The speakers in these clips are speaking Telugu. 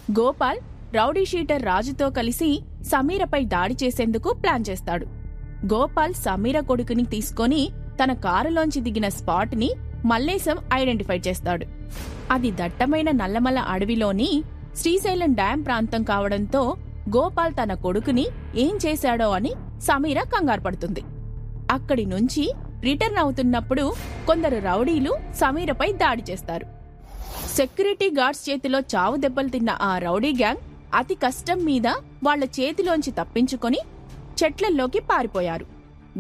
గోపాల్ రౌడీ షీటర్ రాజుతో కలిసి సమీరపై దాడి చేసేందుకు ప్లాన్ చేస్తాడు. గోపాల్ సమీర కొడుకుని తీసుకొని తన కారులోంచి దిగిన స్పాట్ ని మల్లేశం ఐడెంటిఫై చేస్తాడు. అది దట్టమైన నల్లమల అడవిలోని శ్రీశైలం డ్యాం ప్రాంతం కావడంతో గోపాల్ తన కొడుకుని ఏం చేశాడో అని సమీర కంగారుపడుతుంది. అక్కడి నుంచి రిటర్న్ అవుతున్నప్పుడు కొందరు రౌడీలు సమీరపై దాడి చేస్తారు. సెక్యూరిటీ గార్డ్స్ చేతిలో చావు దెబ్బలు తిన్న ఆ రౌడీ గ్యాంగ్ అతి కష్టం మీద వాళ్ల చేతిలోంచి తప్పించుకొని చెట్లల్లోకి పారిపోయారు.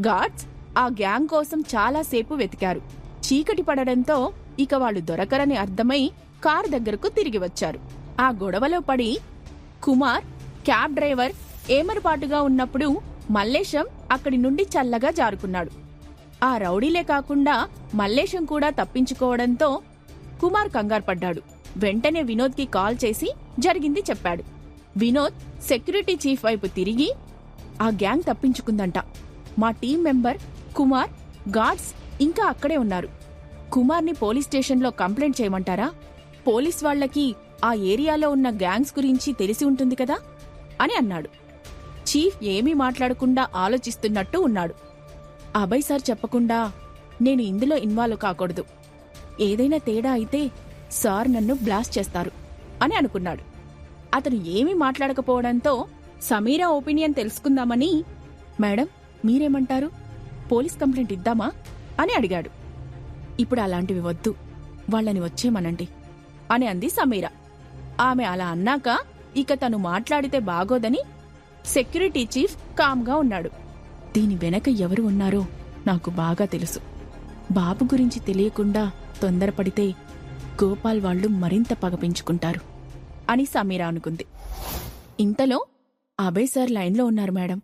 గార్డ్స్ ఆ గ్యాంగ్ కోసం చాలాసేపు వెతికారు. చీకటి పడడంతో ఇక వాళ్లు దొరకరని అర్థమై కారు దగ్గరకు తిరిగి వచ్చారు. ఆ గొడవలో పడి కుమార్, క్యాబ్ డ్రైవర్ ఏమరపాటుగా ఉన్నప్పుడు మల్లేశం అక్కడి నుండి చల్లగా జారుకున్నాడు. ఆ రౌడీలే కాకుండా మల్లేశం కూడా తప్పించుకోవడంతో కుమార్ కంగారుపడ్డాడు. వెంటనే వినోద్కి కాల్ చేసి జరిగింది చెప్పాడు. వినోద్ సెక్యూరిటీ చీఫ్ వైపు తిరిగి, ఆ గ్యాంగ్ తప్పించుకుందంట. మా టీం మెంబర్ కుమార్, గార్డ్స్ ఇంకా అక్కడే ఉన్నారు. కుమార్ని పోలీస్ స్టేషన్లో కంప్లైంట్ చేయమంటారా? పోలీస్ వాళ్లకి ఆ ఏరియాలో ఉన్న గ్యాంగ్స్ గురించి తెలిసి ఉంటుంది కదా అని అన్నాడు. చీఫ్ ఏమీ మాట్లాడకుండా ఆలోచిస్తున్నట్టు ఉన్నాడు. అభయ్ సార్ చెప్పకుండా నేను ఇందులో ఇన్వాల్వ్ కాకూడదు. ఏదైనా తేడా అయితే సార్ నన్ను బ్లాస్ట్ చేస్తారు అని అనుకున్నాడు. అతను ఏమీ మాట్లాడకపోవడంతో సమీరా ఒపీనియన్ తెలుసుకుందామని, మేడం మీరేమంటారు, పోలీస్ కంప్లైంట్ ఇద్దామా అని అడిగాడు. ఇప్పుడు అలాంటివి వద్దు, వాళ్ళని వచ్చేమనండి అని అంది సమీరా. ఆమె అలా అన్నాక ఇక తను మాట్లాడితే బాగోదని సెక్యూరిటీ చీఫ్ కామ్గా ఉన్నాడు. దీని వెనక ఎవరు ఉన్నారో నాకు బాగా తెలుసు. బాబు గురించి తెలియకుండా తొందరపడితే గోపాల్ వాళ్లు మరింత పగ పెంచుకుంటారు అని సమీరా అనుకుంది. ఇంతలో అభయ్ సార్ లైన్లో ఉన్నారు మేడం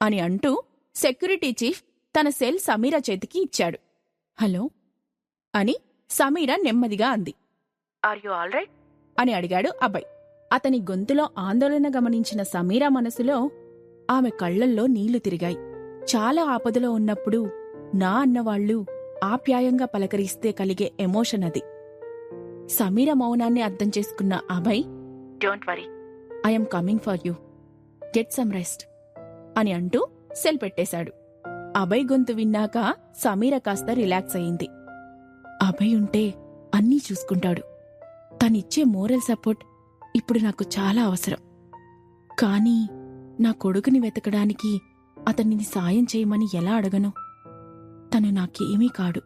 అని అంటూ సెక్యూరిటీ చీఫ్ తన సెల్ సమీరా చేతికి ఇచ్చాడు. హలో అని సమీరా నెమ్మదిగా అంది. ఆర్ యు ఆల్ రైట్ అని అడిగాడు అభయ్. అతని గొంతులో ఆందోళన గమనించిన సమీరా మనసులో ఆమె కళ్లల్లో నీళ్లు తిరిగాయి. చాలా ఆపదలో ఉన్నప్పుడు నా అన్నవాళ్లు ఆప్యాయంగా పలకరిస్తే కలిగే ఎమోషన్ అది. సమీర మౌనాన్ని అర్థం చేసుకున్న Abhay, don't worry, I'm coming for you, get some rest అని అంటూ సెల్ పెట్టేశాడు. అభయ్ గొంతు విన్నాక సమీర కాస్త రిలాక్స్ అయింది. అభయ్ ఉంటే అన్నీ చూసుకుంటాడు. తనిచ్చే మోరల్ సపోర్ట్ ఇప్పుడు నాకు చాలా అవసరం. కానీ నా కొడుకుని వెతకడానికి అతనిని సాయం చేయమని ఎలా అడగను? తను నాకేమీ కాడు.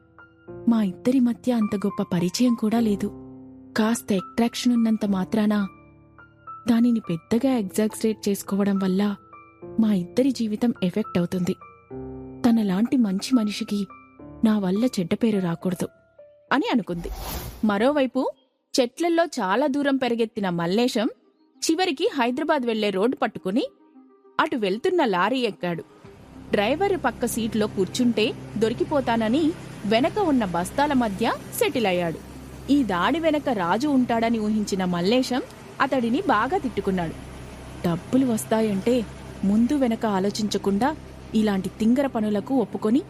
మా ఇద్దరి మధ్య అంత గొప్ప పరిచయం కూడా లేదు. కాస్త అట్రాక్షన్ ఉన్నంత మాత్రాన దానిని పెద్దగా ఎగ్జాగ్రేట్ చేసుకోవడం వల్ల మా ఇద్దరి జీవితం ఎఫెక్ట్ అవుతుంది. తనలాంటి మంచి మనిషికి నా వల్ల చెడ్డ పేరు రాకూడదు అని అనుకుంది. మరోవైపు చెట్లల్లో చాలా దూరం పెరిగెత్తిన మల్లేశం చివరికి హైదరాబాద్ వెళ్లే రోడ్డు పట్టుకుని అటు వెళ్తున్న లారీ ఎక్కాడు. డ్రైవర్ పక్క సీట్లో కూర్చుంటే దొరికిపోతానని వెనక ఉన్న బస్తాల మధ్య సెటిల్ అయ్యాడు. ఈ దాడి వెనక రాజు ఉంటాడని ఊహించిన మల్లేశం అతడిని బాగా తిట్టుకున్నాడు. డబ్బులు వస్తాయంటే ముందు వెనక ఆలోచించకుండా ఇలాంటి తింగర పనులకు ఒప్పుకొని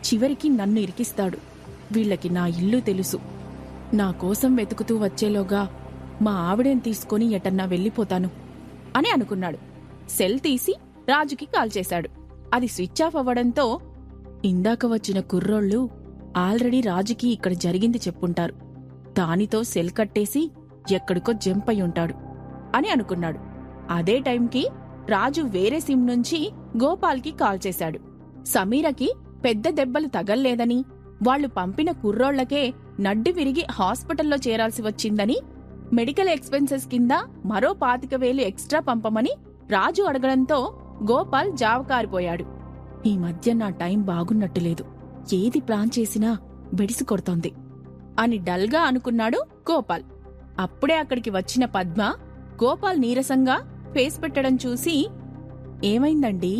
చివరికి నన్ను ఇరికిస్తాడు. వీళ్లకి నా ఇల్లు తెలుసు. నా కోసం వెతుకుతూ వచ్చేలోగా మా ఆవిడని తీసుకుని ఎటన్నా వెళ్ళిపోతాను అని అనుకున్నాడు. సెల్ తీసి రాజుకి కాల్ చేశాడు. అది స్విచ్ ఆఫ్ అవ్వడంతో ఇందాక వచ్చిన కుర్రోళ్ళు ఆల్రెడీ రాజుకి ఇక్కడ జరిగింది చెప్పుంటారు. దానితో సెల్ కట్టేసి ఎక్కడికో జంప్ అయి ఉంటాడు అని అనుకున్నాడు. అదే టైంకి రాజు వేరే సిమ్ నుంచి గోపాల్కి కాల్ చేశాడు. సమీరకి పెద్ద దెబ్బలు తగల్లేదని, వాళ్లు పంపిన కుర్రోళ్లకే నడ్డి విరిగి హాస్పిటల్లో చేరాల్సి వచ్చిందని, మెడికల్ ఎక్స్పెన్సెస్ కింద మరో 25,000 ఎక్స్ట్రా పంపమని రాజు అడగడంతో గోపాల్ జావకారిపోయాడు. ఈ మధ్య నా టైం బాగున్నట్టులేదు. ఏది ప్లాన్ చేసినా బెడిసి కొడుతోంది అని డల్గా అనుకున్నాడు గోపాల్. అప్పుడే అక్కడికి వచ్చిన పద్మ గోపాల్ నీరసంగా ఫేస్ పెట్టడం చూసి, ఏమైందండి,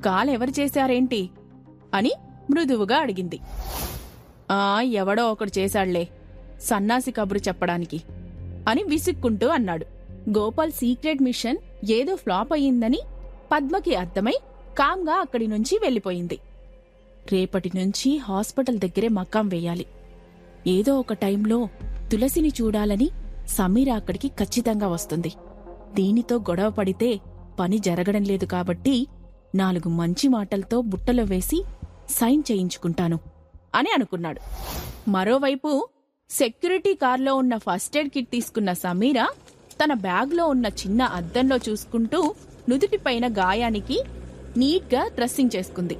కాల్ ఎవరు చేశారేంటి అని మృదువుగా అడిగింది. ఎవడో ఒకడు చేశాళ్లే, సన్నాసి కబురు చెప్పడానికి అని విసుక్కుంటూ అన్నాడు. గోపాల్ సీక్రెట్ మిషన్ ఏదో ఫ్లాప్ అయ్యిందని పద్మకి అర్థమై కామ్గా అక్కడి నుంచి వెళ్ళిపోయింది. రేపటి నుంచి హాస్పిటల్ దగ్గరే మకాం వేయాలి. ఏదో ఒక టైంలో తులసిని చూడాలని సమీర అక్కడికి ఖచ్చితంగా వస్తుంది. దీనితో గొడవ పడితే పని జరగడం లేదు కాబట్టి 4 మంచి మాటలతో బుట్టలో వేసి సైన్ చేయించుకుంటాను అని అనుకున్నాడు. మరోవైపు సెక్యూరిటీ కార్లో ఉన్న ఫస్ట్ ఎయిడ్ కిట్ తీసుకున్న సమీర తన బ్యాగ్లో ఉన్న చిన్న అద్దంలో చూసుకుంటూ నుదుటిపైన గాయానికి నీట్గా డ్రెస్సింగ్ చేసుకుంది.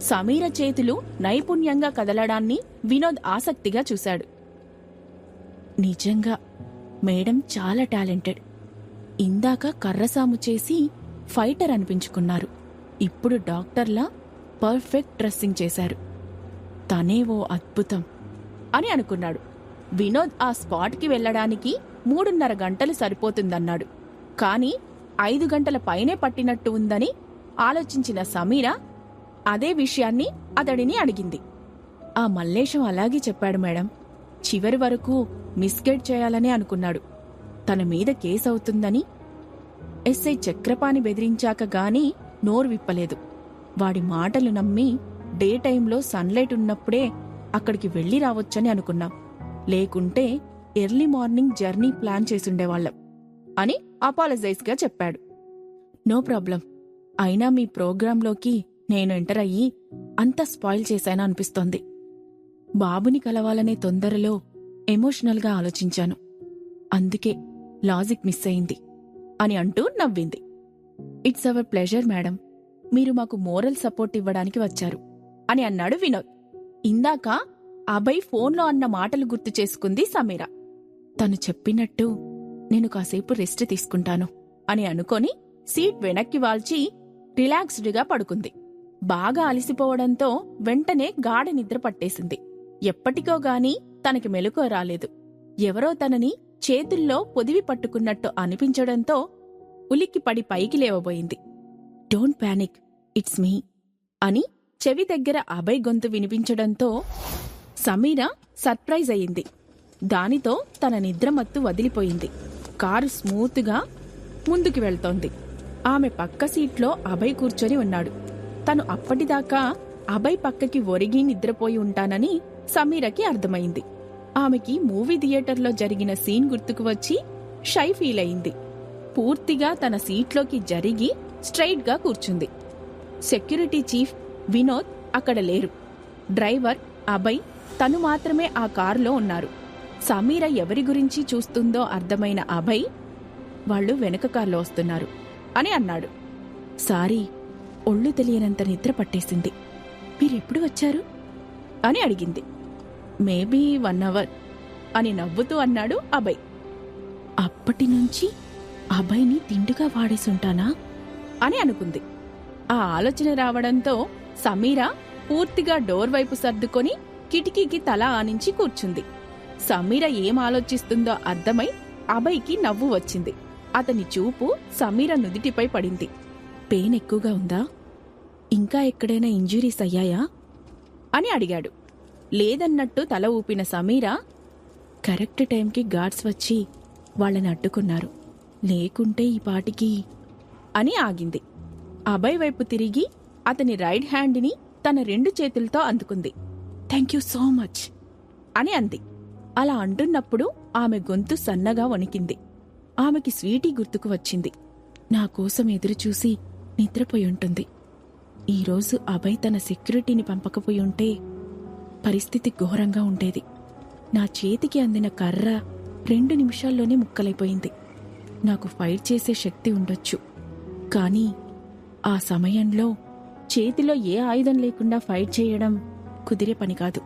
సమీర చేతులు నైపుణ్యంగా కదలడాన్ని వినోద్ ఆసక్తిగా చూశాడు. నిజంగా మేడం చాలా టాలెంటెడ్. ఇందాక కర్రసాము చేసి ఫైటర్ అనిపించుకున్నారు. ఇప్పుడు డాక్టర్లా పర్ఫెక్ట్ డ్రెస్సింగ్ చేశారు. తనే ఓ అద్భుతం అని అనుకున్నాడు. వినోద్ ఆ స్పాట్కి వెళ్లడానికి 3:30 గంటలు సరిపోతుందన్నాడు. కాని 5 గంటల పైనే పట్టినట్టు ఉందని ఆలోచించిన సమీర అదే విషయాన్ని అతడిని అడిగింది. ఆ మల్లేశం అలాగే చెప్పాడు మేడం. చివరి వరకు మిస్గైడ్ చేయాలనే అనుకున్నాడు. తన మీద కేసవుతుందని ఎస్ఐ చక్రపాణి బెదిరించాక గాని నోరు విప్పలేదు. వాడి మాటలు నమ్మి డే టైంలో సన్లైట్ ఉన్నప్పుడే అక్కడికి వెళ్లి రావచ్చని అనుకున్నాం. లేకుంటే ఎర్లీ మార్నింగ్ జర్నీ ప్లాన్ చేసుండేవాళ్లం అని అపాలజైజ్గా చెప్పాడు. No problem. అయినా మీ ప్రోగ్రాంలోకి నేను ఎంటర్ అయ్యి అంత స్పాయిల్ చేశాను అనిపిస్తోంది. బాబుని కలవాలనే తొందరలో ఎమోషనల్గా ఆలోచించాను. అందుకే లాజిక్ మిస్ అయింది అని అంటూ నవ్వింది. It's our pleasure madam. మీరు మాకు మోరల్ సపోర్ట్ ఇవ్వడానికి వచ్చారు అని అన్నాడు వినోద్. ఇందాక అభయ్ ఫోన్లో అన్న మాటలు గుర్తు చేసుకుంది సమీర. తను చెప్పినట్టు నేను కాసేపు రెస్ట్ తీసుకుంటాను అని అనుకొని సీట్ వెనక్కి వాల్చి రిలాక్స్డ్గా పడుకుంది. బాగా అలసిపోవడంతో వెంటనే గాఢ నిద్ర పట్టేసింది. ఎప్పటికో గాని తనకి మెలకువ రాలేదు. ఎవరో తనని చేతుల్లో పొదివి పట్టుకున్నట్టు అనిపించడంతో ఉలిక్కిపడి పైకి లేవబోయింది. డోంట్ పానిక్, ఇట్స్ మీ అని చెవి దగ్గర అభయ్ గొంతు వినిపించడంతో సమీర సర్ప్రైజ్ అయింది. దానితో తన నిద్రమత్తు వదిలిపోయింది. కారు స్మూత్గా ముందుకు వెళ్తోంది. ఆమె పక్క సీట్లో అభయ్ కూర్చొని ఉన్నాడు. తను అప్పటిదాకా అభయ్ పక్కకి ఒరిగి నిద్రపోయి ఉంటానని సమీరకి అర్థమైంది. ఆమెకి మూవీ థియేటర్లో జరిగిన సీన్ గుర్తుకు వచ్చి షై ఫీల్ అయింది. పూర్తిగా తన సీట్లోకి జరిగి స్ట్రైట్గా కూర్చుంది. సెక్యూరిటీ చీఫ్ వినోద్ అక్కడ లేరు. డ్రైవర్ అభయ్ తను మాత్రమే ఆ కారులో ఉన్నారు. సమీర ఎవరి గురించి చూస్తుందో అర్థమైన అభయ్, వాళ్ళు వెనక కారులో వస్తున్నారు అని అన్నాడు. సారీ, ఒళ్ళు తెలియనంత నిద్ర పట్టేసింది. మీరెప్పుడు వచ్చారు అని అడిగింది. మేబీ 1 అవర్ అని నవ్వుతూ అన్నాడు అభయ్. అప్పటినుంచి అభయ్ని తిండిగా వాడేసుంటానా అని అనుకుంది. ఆ ఆలోచన రావడంతో సమీర పూర్తిగా డోర్ వైపు సర్దుకొని కిటికీకి తల ఆనించి కూర్చుంది. సమీర ఏం ఆలోచిస్తుందో అర్థమై అభయ్కి నవ్వు వచ్చింది. అతని చూపు సమీర నుదిటిపై పడింది. పెయిన్ ఎక్కువగా ఉందా? ఇంకా ఎక్కడైనా ఇంజురీస్ అయ్యాయా అని అడిగాడు. లేదన్నట్టు తల ఊపిన సమీర, కరెక్ట్ టైంకి గార్డ్స్ వచ్చి వాళ్ళని అడ్డుకున్నారు, లేకుంటే ఈ పాటికి అని ఆగింది. అభయ్ వైపు తిరిగి అతని రైట్ హ్యాండ్ని తన 2 చేతులతో అందుకుంది. థ్యాంక్ యూ సో మచ్ అని అంది. అలా అంటున్నప్పుడు ఆమె గొంతు సన్నగా వణికింది. ఆమెకి స్వీటీ గుర్తుకు వచ్చింది. నా కోసం ఎదురుచూసి నిద్రపోయి ఉంటుంది. ఈరోజు అభయ్ తన సెక్యూరిటీని పంపకపోయి ఉంటే పరిస్థితి ఘోరంగా ఉండేది. నా చేతికి అందిన కర్ర 2 నిమిషాల్లోనే ముక్కలైపోయింది. నాకు ఫైట్ చేసే శక్తి ఉండొచ్చు, కానీ ఆ సమయంలో చేతిలో ఏ ఆయుధం లేకుండా ఫైట్ చేయడం కుదిరే పని కాదు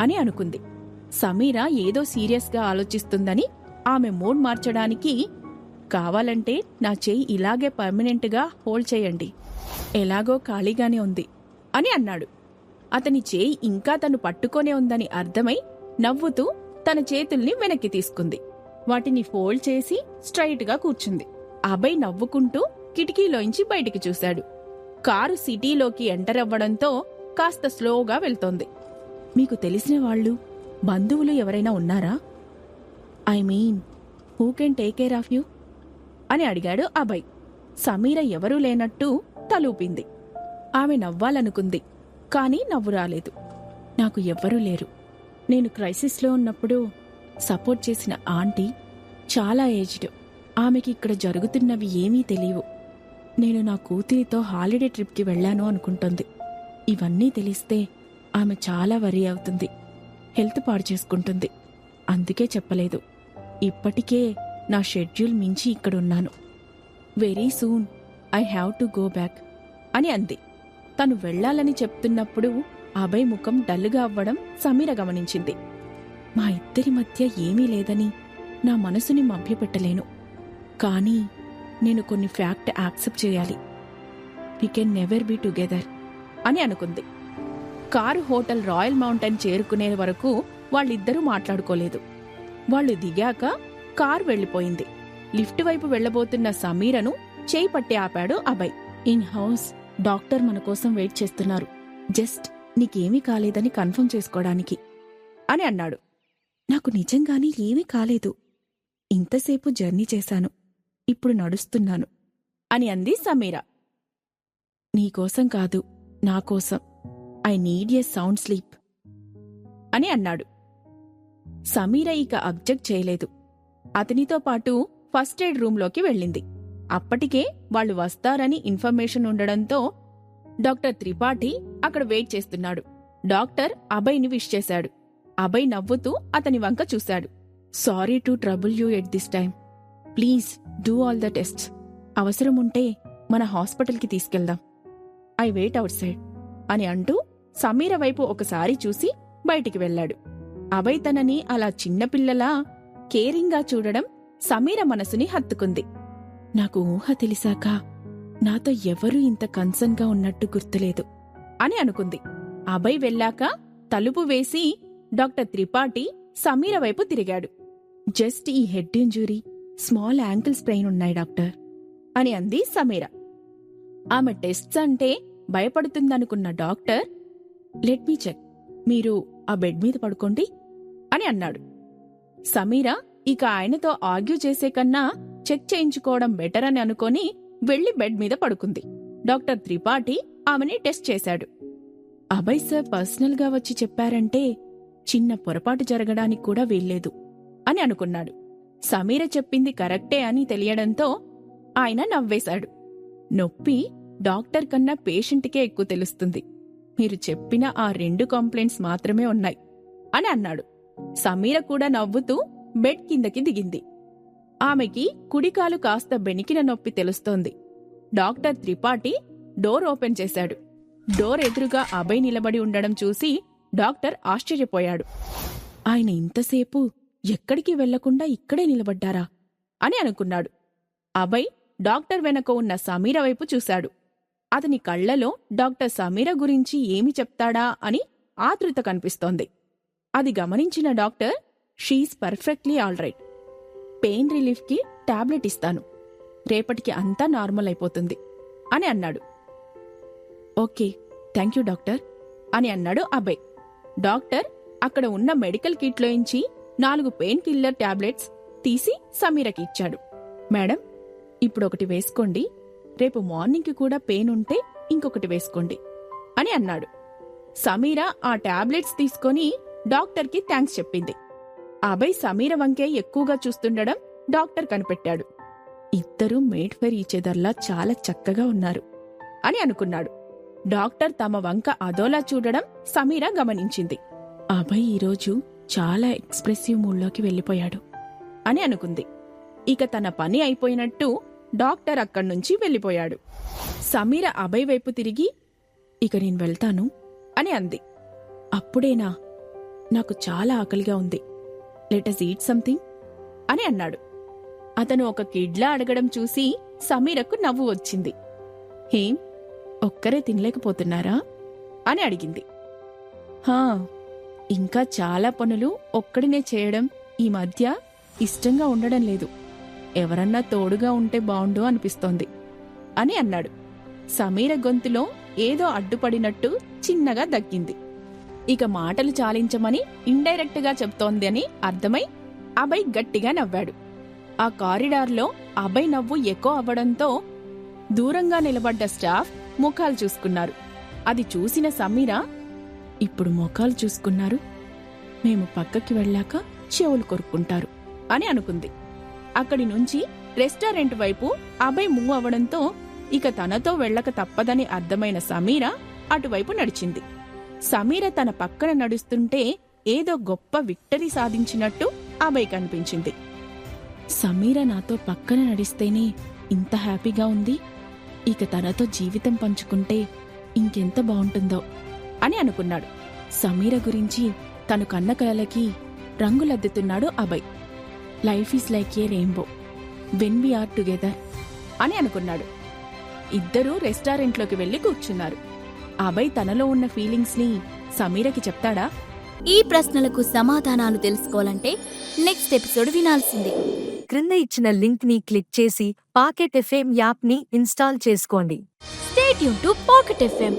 అని అనుకుంది. సమీర ఏదో సీరియస్గా ఆలోచిస్తుందని ఆమె మూడ్ మార్చడానికి, కావాలంటే నా చేయి ఇలాగే పర్మనెంట్గా హోల్డ్ చేయండి, ఎలాగో ఖాళీగానే ఉంది అని అన్నాడు. అతని చేయి ఇంకా తను పట్టుకొనే ఉందని అర్థమై నవ్వుతూ తన చేతుల్ని వెనక్కి తీసుకుంది. వాటిని ఫోల్డ్ చేసి స్ట్రైట్గా కూర్చుంది. అభయ్ నవ్వుకుంటూ కిటికీలోంచి బయటికి చూశాడు. కారు సిటీలోకి ఎంటర్ అవ్వడంతో కాస్త స్లోగా వెళ్తోంది. మీకు తెలిసిన వాళ్ళు, బంధువులు ఎవరైనా ఉన్నారా? I mean, who can take care of you అని అడిగాడు అభయ్. సమీర ఎవరూ లేనట్టు తలూపింది. ఆమె నవ్వాలనుకుంది, కానీ నవ్వు రాలేదు. నాకు ఎవ్వరూ లేరు. నేను క్రైసిస్లో ఉన్నప్పుడు సపోర్ట్ చేసిన ఆంటీ చాలా ఏజ్డ్. ఆమెకి ఇక్కడ జరుగుతున్నవి ఏమీ తెలియవు. నేను నా కూతురితో హాలిడే ట్రిప్కి వెళ్ళాను అనుకుంటోంది. ఇవన్నీ తెలిస్తే ఆమె చాలా వరీ అవుతుంది, హెల్త్ పాడు చేసుకుంటుంది. అందుకే చెప్పలేదు. ఇప్పటికే నా షెడ్యూల్ మించి ఇక్కడున్నాను. Very soon I have to go back అని అంది. తను వెళ్లాలని చెప్తున్నప్పుడు అభయ్ ముఖం డల్లుగా అవ్వడం సమీర గమనించింది. మా ఇద్దరి మధ్య ఏమీ లేదని నా మనసుని మభ్యపెట్టలేను, కానీ నేను కొన్ని ఫ్యాక్ట్ యాక్సెప్ట్ చేయాలి. We can never be together అని అనుకుంది. కారు హోటల్ రాయల్ మౌంటైన్ చేరుకునే వరకు వాళ్ళిద్దరూ మాట్లాడుకోలేదు. వాళ్ళు దిగాక కారు వెళ్లిపోయింది. లిఫ్ట్ వైపు వెళ్లబోతున్న సమీరను చేయి పట్టి ఆపాడు అభయ్. ఇన్ హౌస్ డాక్టర్ మన కోసం వెయిట్ చేస్తున్నారు. జస్ట్ నీకేమీ కాలేదని కన్ఫర్మ్ చేసుకోవడానికి అని అన్నాడు. నాకు నిజంగానే ఏమీ కాలేదు. ఇంతసేపు జర్నీ చేశాను, ఇప్పుడు నడుస్తున్నాను అని అంది సమీర. నీకోసం కాదు, నాకోసం. I need a sound sleep అని అన్నాడు. సమీర ఇక అబ్జెక్ట్ చేయలేదు. అతనితో పాటు ఫస్ట్ ఎయిడ్ రూంలోకి వెళ్ళింది. అప్పటికే వాళ్ళు వస్తారని ఇన్ఫర్మేషన్ ఉండడంతో డాక్టర్ త్రిపాఠి అక్కడ వెయిట్ చేస్తున్నాడు. డాక్టర్ అభయ్ని విష్ చేశాడు. అభయ్ నవ్వుతూ అతని వంక చూశాడు. Sorry to trouble you at this time. Please do all the tests. అవసరముంటే మన హాస్పిటల్కి తీసుకెళ్దాం. ఐ వెయిట్ అవుట్ సైడ్ అని అంటూ సమీర వైపు ఒకసారి చూసి బయటికి వెళ్లాడు. అభయ్ తనని అలా చిన్నపిల్లలా కేరింగ్గా చూడడం సమీర మనసుని హత్తుకుంది. నాకు ఊహ తెలిసాక నాతో ఎవరూ ఇంత కన్సర్న్గా ఉన్నట్టు గుర్తులేదు అని అనుకుంది. అభయ్ వెళ్ళాక తలుపు వేసి డాక్టర్ త్రిపాఠి సమీర వైపు తిరిగాడు. జస్ట్ ఈ head injury, small ankle sprain ఉన్నాయి డాక్టర్ అని అంది సమీర. ఆమె టెస్ట్స్ అంటే భయపడుతుందనుకున్న డాక్టర్, లెట్ మీ చెక్, మీరు ఆ బెడ్ మీద పడుకోండి అని అన్నాడు. సమీర ఇక ఆయనతో ఆర్గ్యూ చేసే కన్నా చెక్ చేయించుకోవడం బెటర్ అని అనుకొని వెళ్లి బెడ్ మీద పడుకుంది. డాక్టర్ త్రిపాఠి ఆమెని టెస్ట్ చేశాడు. అభయ్ సార్ పర్సనల్గా వచ్చి చెప్పారంటే చిన్న పొరపాటు జరగడానికి కూడా వీల్లేదు అని అనుకున్నాడు. సమీర చెప్పింది కరెక్టే అని తెలియడంతో ఆయన నవ్వేశాడు. నొప్పి డాక్టర్ కన్నా పేషెంట్కే ఎక్కువ తెలుస్తుంది. మీరు చెప్పిన ఆ 2 కంప్లైంట్స్ మాత్రమే ఉన్నాయి అని అన్నాడు. సమీర కూడా నవ్వుతూ బెడ్ కిందకి దిగింది. ఆమెకి కుడికాలు కాస్త బెణికిన నొప్పి తెలుస్తోంది. డాక్టర్ త్రిపాఠి డోర్ ఓపెన్ చేశాడు. డోర్ ఎదురుగా అభయ్ నిలబడి ఉండడం చూసి డాక్టర్ ఆశ్చర్యపోయాడు. ఆయన ఇంతసేపు ఎక్కడికి వెళ్లకుండా ఇక్కడే నిలబడ్డారా అని అనుకున్నాడు. అభయ్ డాక్టర్ వెనక ఉన్న సమీర వైపు చూశాడు. అతని కళ్లలో డాక్టర్ సమీర గురించి ఏమి చెప్తాడా అని ఆతృత కనిపిస్తోంది. అది గమనించిన doctor, she is perfectly alright. Pain రిలీఫ్కి టాబ్లెట్ ఇస్తాను. రేపటికి అంతా నార్మల్ అయిపోతుంది అని అన్నాడు. ఓకే, థ్యాంక్యూ డాక్టర్ అని అన్నాడు అభయ్. డాక్టర్ అక్కడ ఉన్న మెడికల్ కిట్లోంచి 4 పెయిన్ కిల్లర్ టాబ్లెట్స్ తీసి సమీరకి ఇచ్చాడు. మేడం, ఇప్పుడొకటి వేసుకోండి, రేపు మార్నింగ్కి కూడా పెయిన్ ఉంటే ఇంకొకటి వేసుకోండి అని అన్నాడు. సమీర ఆ టాబ్లెట్స్ తీసుకొని డాక్టర్కి థ్యాంక్స్ చెప్పింది. అభయ్ సమీర వంకే ఎక్కువగా చూస్తుండడం డాక్టర్ కనిపెట్టాడు. ఇద్దరూ మేడ్ ఫర్ ఈచ్ అదర్లా చాలా చక్కగా ఉన్నారు అని అనుకున్నాడు. డాక్టర్ తమ వంక అదోలా చూడడం సమీర గమనించింది. అభయ్ ఈరోజు చాలా ఎక్స్ప్రెసివ్ మూడ్లోకి వెళ్ళిపోయాడు అని అనుకుంది. ఇక తన పని అయిపోయినట్టు డాక్టర్ అక్కడ్నుంచి వెళ్ళిపోయాడు. సమీర అభయ్ వైపు తిరిగి, ఇక నేను వెళ్తాను అని అంది. అప్పుడేనా? నాకు చాలా ఆకలిగా ఉంది. లెటస్ ఈట్ సంథింగ్ అని అన్నాడు. అతను ఒక కిడ్లా అడగడం చూసి సమీరకు నవ్వు వచ్చింది. హేం, ఒక్కరే తినలేకపోతున్నారా అని అడిగింది. హా, ఇంకా చాలా పనులు ఒక్కడినే చేయడం ఈ మధ్య ఇష్టంగా ఉండడం లేదు. ఎవరన్నా తోడుగా ఉంటే బావుండు అనిపిస్తోంది అని అన్నాడు. సమీర గొంతులో ఏదో అడ్డుపడినట్టు చిన్నగా దక్కింది. ఇక మాటలు చాలించమని ఇండైరెక్ట్గా చెప్తోంది అని అర్థమై అభయ్ గట్టిగా నవ్వాడు. ఆ కారిడార్లో అభయ్ నవ్వు ఎకో అవ్వడంతో దూరంగా నిలబడ్డ స్టాఫ్ ముఖాలు చూసుకున్నారు. అది చూసిన సమీర, ఇప్పుడు ముఖాలు చూసుకున్నారు, మేము పక్కకి వెళ్ళాక చెవులు కొరుక్కుంటారు అని అనుకుంది. అక్కడి నుంచి రెస్టారెంట్ వైపు అభయ్ మూవ్ అవడంతో ఇక తనతో వెళ్ళక తప్పదని అర్థమైన సమీర అటువైపు నడిచింది. సమీర తన పక్కన నడుస్తుంటే ఏదో గొప్ప విక్టరీ సాధించినట్టు అభయ్ కనిపించింది. సమీర నాతో పక్కన నడిస్తేనే ఇంత హ్యాపీగా ఉంది, ఇక తనతో జీవితం పంచుకుంటే ఇంకెంత బావుంటుందో అని అనుకున్నాడు. సమీర గురించి తను కన్న కలలకి రంగులద్దుతున్నాడు Abhay. Life is like a rainbow when we are together అని అనుకున్నాడు. ఇద్దరూ రెస్టారెంట్లోకి వెళ్లి కూర్చున్నారు. అభయ్ తనలో ఉన్న ఫీలింగ్స్ని సమీరకి చెప్తాడా? ఈ ప్రశ్నలకు సమాధానాలు తెలుసుకోవాలంటే నెక్స్ట్ ఎపిసోడ్ వినాల్సిందే. క్రింద ఇచ్చిన లింక్ ని క్లిక్ చేసి పాకెట్ ఎఫ్ఎం యాప్ ని ఇన్స్టాల్ చేసుకోండి. Stay tune to pocket FM.